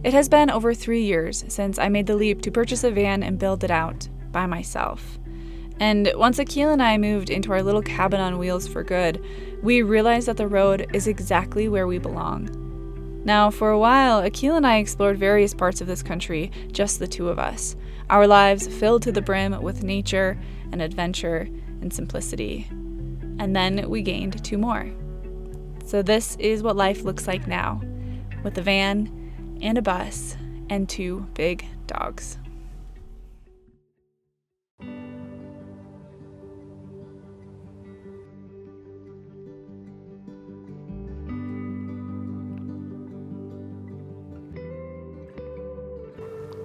It has been over 3 years since I made the leap to purchase a van and build it out by myself. And once Akil and I moved into our little cabin on wheels for good, we realized that the road is exactly where we belong. Now, for a while, Akil and I explored various parts of this country, just the two of us, our lives filled to the brim with nature and adventure and simplicity. And then we gained 2 more. So this is what life looks like now, with a van and a bus and 2 big dogs.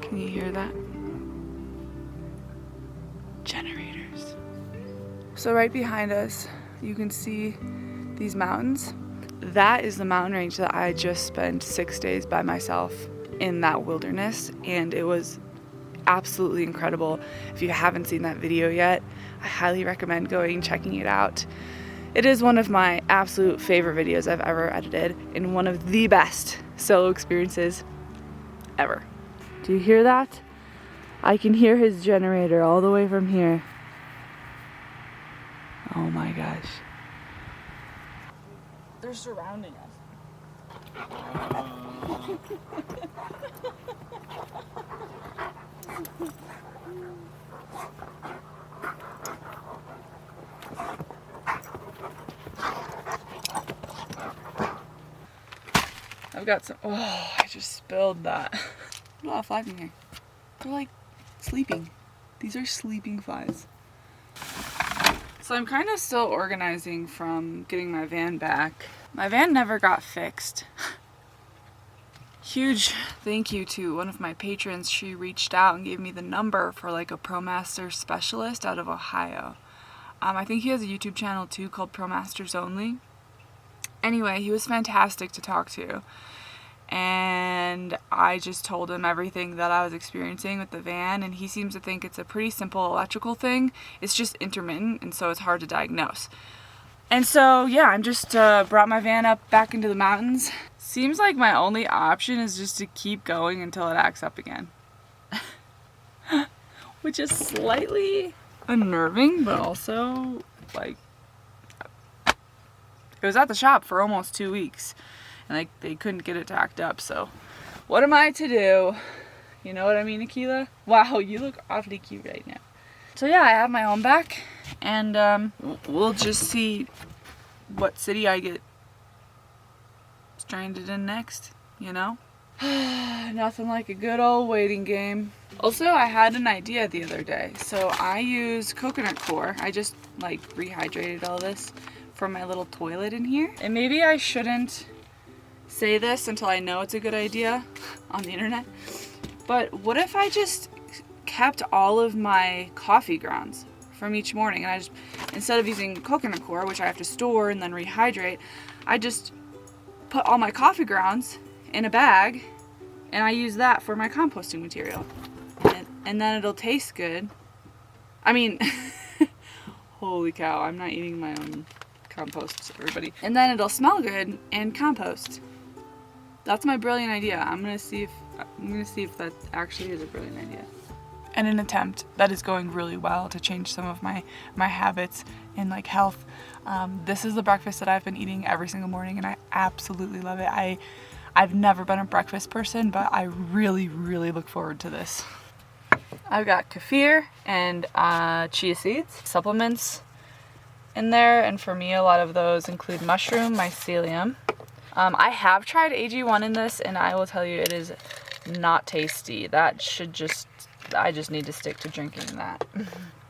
Can you hear that? Generators. So right behind us, you can see these mountains. That is the mountain range that I just spent 6 days by myself in that wilderness, and it was absolutely incredible. If you haven't seen that video yet, I highly recommend going and checking it out. It is one of my absolute favorite videos I've ever edited, and one of the best solo experiences ever. Do you hear that? I can hear his generator all the way from here. Oh my gosh. They're surrounding us. I've got some, I just spilled that. A lot of flies in here. They're like sleeping. These are sleeping flies. So I'm kind of still organizing from getting my van back. My van never got fixed. Huge thank you to one of my patrons. She reached out and gave me the number for like a ProMaster specialist out of Ohio. I think he has a YouTube channel too called ProMasters Only. Anyway, he was fantastic to talk to. And I just told him everything that I was experiencing with the van, and he seems to think it's a pretty simple electrical thing. It's just intermittent, and so it's hard to diagnose. And so, yeah, I'm just brought my van up back into the mountains. Seems like my only option is just to keep going until it acts up again. Which is slightly unnerving, but also, like, it was at the shop for almost 2 weeks. And like they couldn't get it to act up, so what am I to do? You know what I mean, Akila? Wow, you look awfully cute right now. So yeah, I have my home back, and we'll just see what city I get stranded in next, you know? Nothing like a good old waiting game. Also, I had an idea the other day. So I use coconut coir. I just like rehydrated all this from my little toilet in here. And maybe I shouldn't say this until I know it's a good idea on the internet, but what if I just kept all of my coffee grounds from each morning, and I just, instead of using coconut coir, which I have to store and then rehydrate, I just put all my coffee grounds in a bag and I use that for my composting material, and then it'll taste good. I mean, holy cow, I'm not eating my own compost, everybody. And then it'll smell good and compost. That's my brilliant idea. I'm gonna see if that actually is a brilliant idea. And an attempt that is going really well to change some of my habits in like health. This is the breakfast that I've been eating every single morning, and I absolutely love it. I've never been a breakfast person, but I really, really look forward to this. I've got kefir and chia seeds, supplements in there, and for me a lot of those include mushroom, mycelium. I have tried AG1 in this, and I will tell you it is not tasty. I just need to stick to drinking that.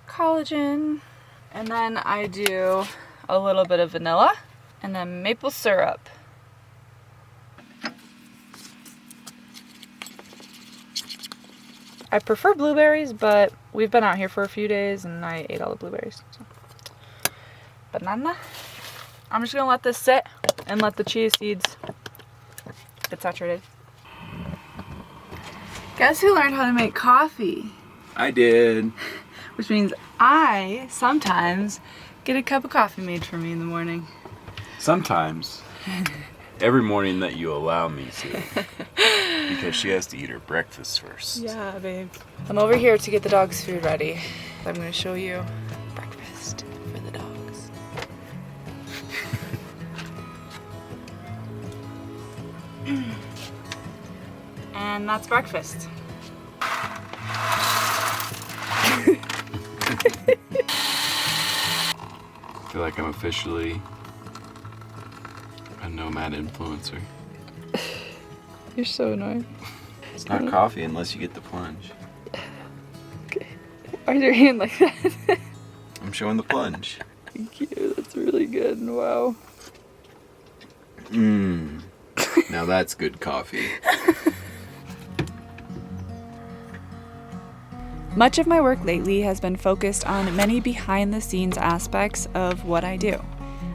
Collagen, and then I do a little bit of vanilla, and then maple syrup. I prefer blueberries, but we've been out here for a few days and I ate all the blueberries. So. Banana. I'm just gonna let this sit and let the chia seeds get saturated. Guess who learned how to make coffee? I did. Which means I sometimes get a cup of coffee made for me in the morning. Sometimes. Every morning that you allow me to. Because she has to eat her breakfast first. Yeah, babe. I'm over here to get the dogs' food ready. I'm going to show you breakfast for the dogs. And that's breakfast. I feel like I'm officially a nomad influencer. You're so annoying. It's not coffee unless you get the plunge. Okay. Why is your hand like that? I'm showing the plunge. Thank you. That's really good. Wow. Mmm. Now that's good coffee. Much of my work lately has been focused on many behind-the-scenes aspects of what I do.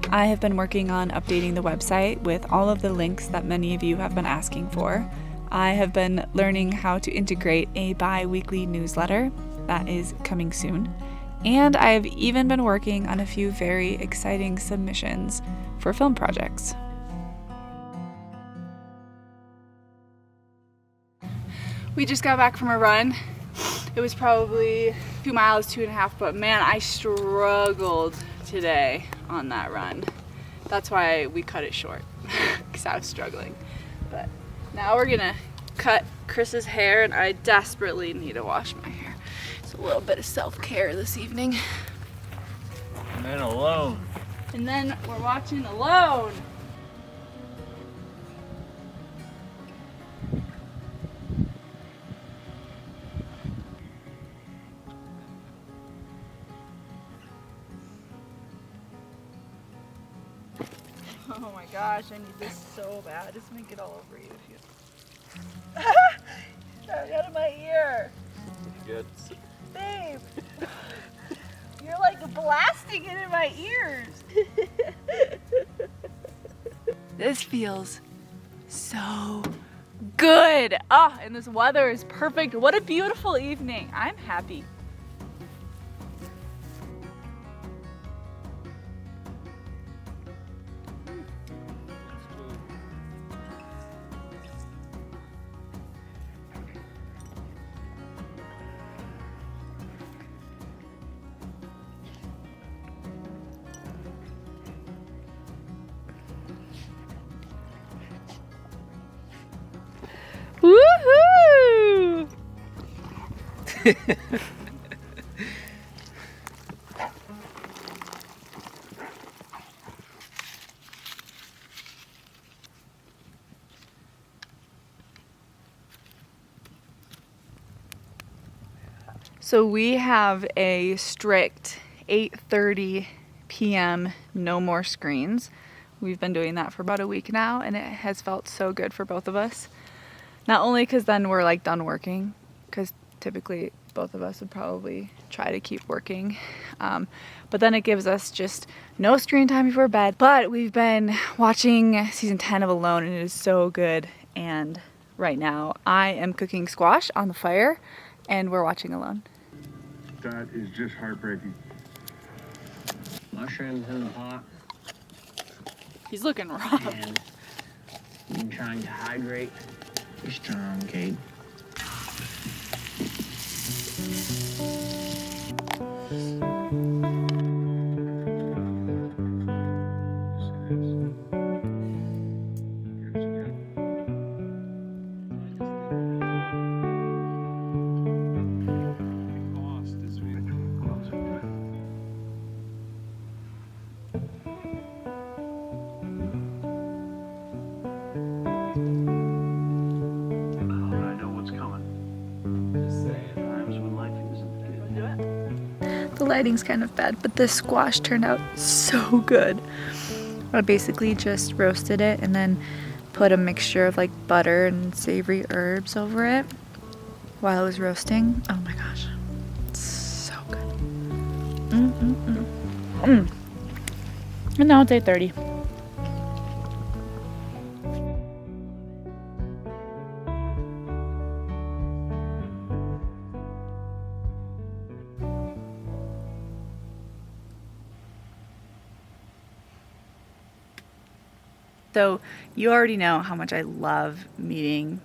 I have been working on updating the website with all of the links that many of you have been asking for. I have been learning how to integrate a bi-weekly newsletter that is coming soon. And I have even been working on a few very exciting submissions for film projects. We just got back from a run. It was probably 2 miles, 2.5, but man, I struggled today on that run. That's why we cut it short, because I was struggling. But now we're gonna cut Chris's hair, and I desperately need to wash my hair. It's a little bit of self-care this evening. And then Alone. And then we're watching Alone. Oh my gosh, I need this so bad. Just make it all over you if you. Got out of my ear. Good. Babe. You're like blasting it in my ears. This feels so good. Ah, and this weather is perfect. What a beautiful evening. I'm happy. Woohoo! So we have a strict 8:30 p.m. no more screens. We've been doing that for about a week now, and it has felt so good for both of us. Not only because then we're like done working, because typically both of us would probably try to keep working, but then it gives us just no screen time before bed. But we've been watching season 10 of Alone, and it is so good. And right now I am cooking squash on the fire, and we're watching Alone. That is just heartbreaking. Mushrooms in the pot. He's looking rough. And I'm trying to hydrate. Be strong, Kate. The lighting's kind of bad, but this squash turned out so good. I basically just roasted it and then put a mixture of like butter and savory herbs over it while it was roasting. Oh my gosh, it's so good. And now it's 8:30. So you already know how much I love meeting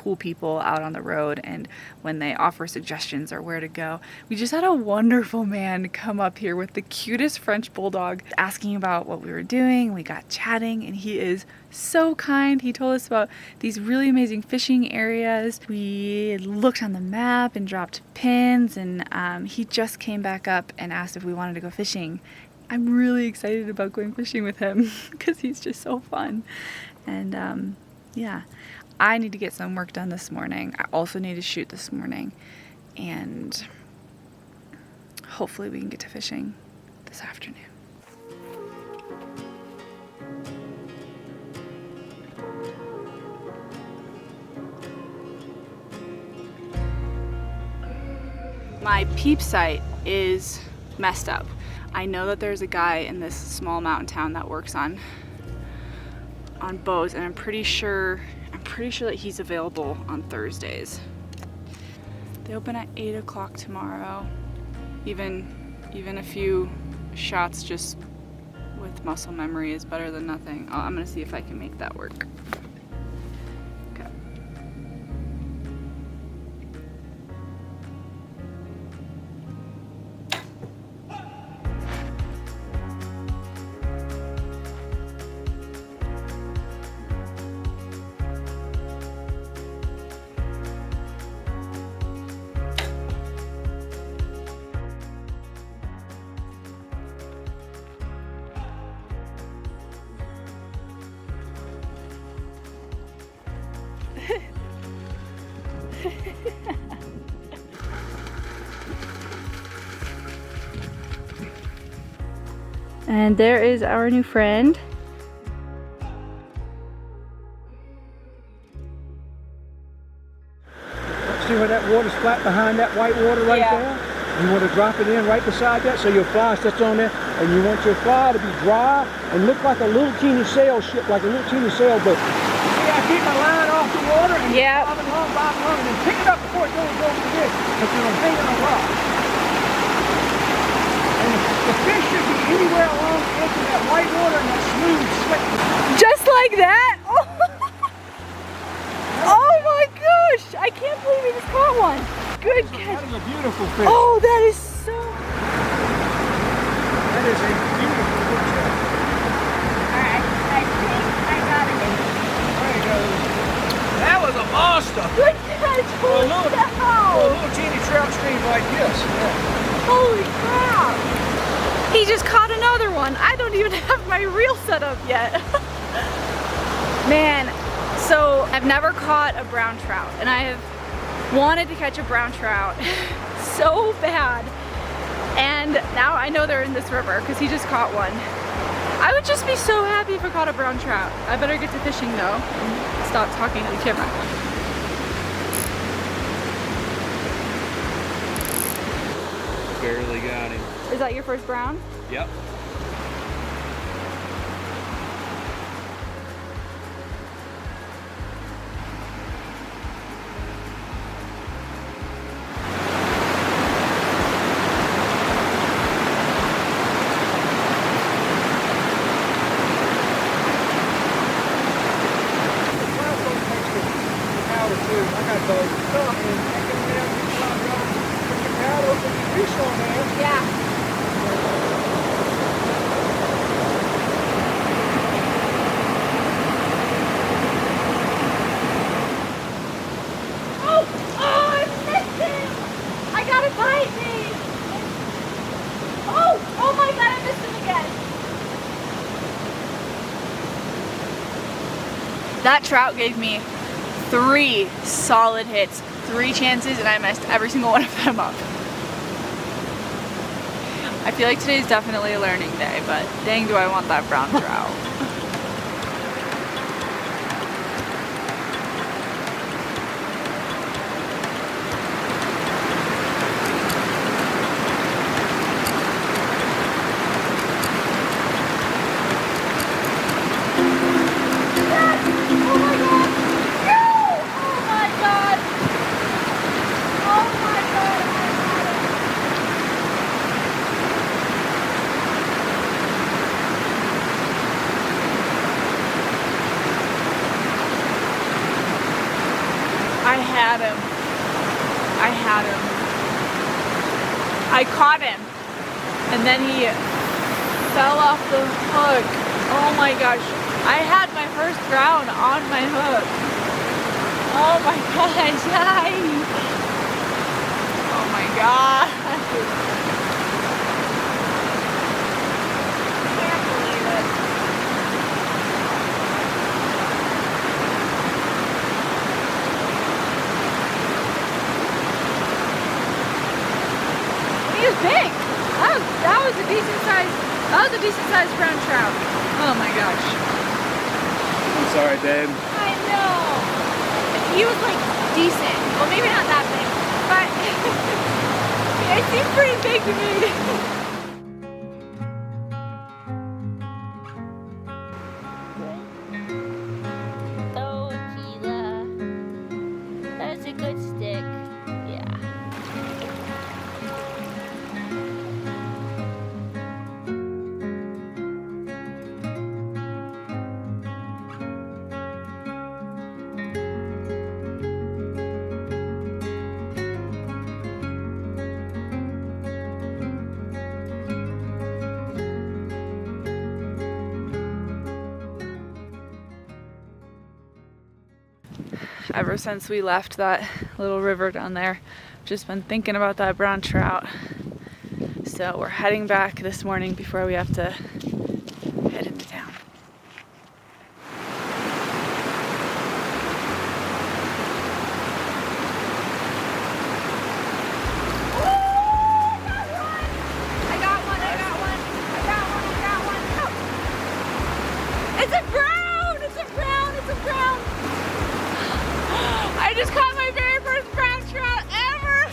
cool people out on the road and when they offer suggestions or where to go. We just had a wonderful man come up here with the cutest French bulldog asking about what we were doing. We got chatting and he is so kind. He told us about these really amazing fishing areas. We looked on the map and dropped pins, and he just came back up and asked if we wanted to go fishing. I'm really excited about going fishing with him because he's just so fun. And yeah, I need to get some work done this morning. I also need to shoot this morning, and hopefully we can get to fishing this afternoon. My peep site is messed up. I know that there's a guy in this small mountain town that works on bows, and I'm pretty sure that he's available on Thursdays. They open at 8 o'clock tomorrow. Even a few shots just with muscle memory is better than nothing. I'm gonna see if I can make that work. Okay. And there is our new friend. See where that water's flat behind that white water right there? You want to drop it in right beside that so your fly sits on there, and you want your fly to be dry and look like a little teeny sailship, like a little teeny sailboat. See, I keep my line off the water and bob along, and then pick it up before it goes over the ditch, because it'll hang on a rock. And the fish should be anywhere along the edge of that white water and that smooth, slick. Just like that? Oh my gosh! I can't believe we just caught one. Good catch. That is a beautiful fish. Oh, that is so. That is a beautiful fish. Alright, I think I got it. There you go. That was a monster. Good catch! Holy cow! A little teeny trout stream like this. Yeah. Holy crap! He just caught another one. I don't even have my reel set up yet. Man, so I've never caught a brown trout, and I have wanted to catch a brown trout so bad. And now I know they're in this river because he just caught one. I would just be so happy if I caught a brown trout. I better get to fishing though and stop talking to the camera. Barely got him. Is that your first brown? Yep. Yeah. Oh, I missed him! I got it bite me! Oh my god, I missed him again! That trout gave me 3 solid hits, 3 chances, and I messed every single one of them up. I feel like today's definitely a learning day, but dang do I want that brown trout. I had him. I had him. I caught him. And then he fell off the hook. Oh my gosh. I had my first brown on my hook. Oh my gosh. Yikes. Oh my gosh. I can't believe it. He was big. That was a decent sized brown trout. Oh my gosh. I'm sorry, babe. I know. He was like decent. Well, maybe not that big, but it seemed pretty big to me. Oh, Keela. That's a good stick. Yeah. Ever since we left that little river down there, just been thinking about that brown trout. So we're heading back this morning before we have to head into town. It's a brown! It's a brown! It's a brown! I just caught my very first brown trout ever!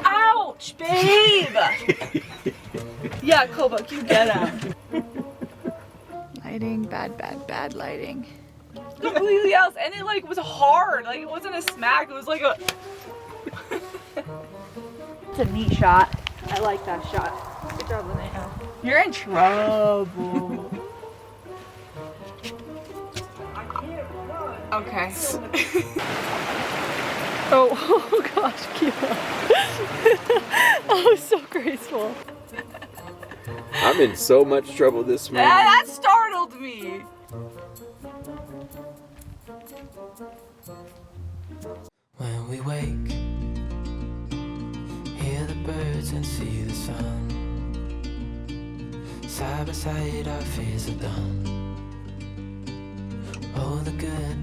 Ouch, babe! Yeah, Kobuk, you get him. Lighting, bad lighting. Completely else, and it like was hard. Like it wasn't a smack. It was like a. It's a neat shot. I like that shot. Good job, Linnea. You're in trouble. Okay. Oh gosh, Keela. Oh, so graceful. I'm in so much trouble this morning. That startled me. When we wake, hear the birds and see the sun. Side by side our fears are done. Oh, the good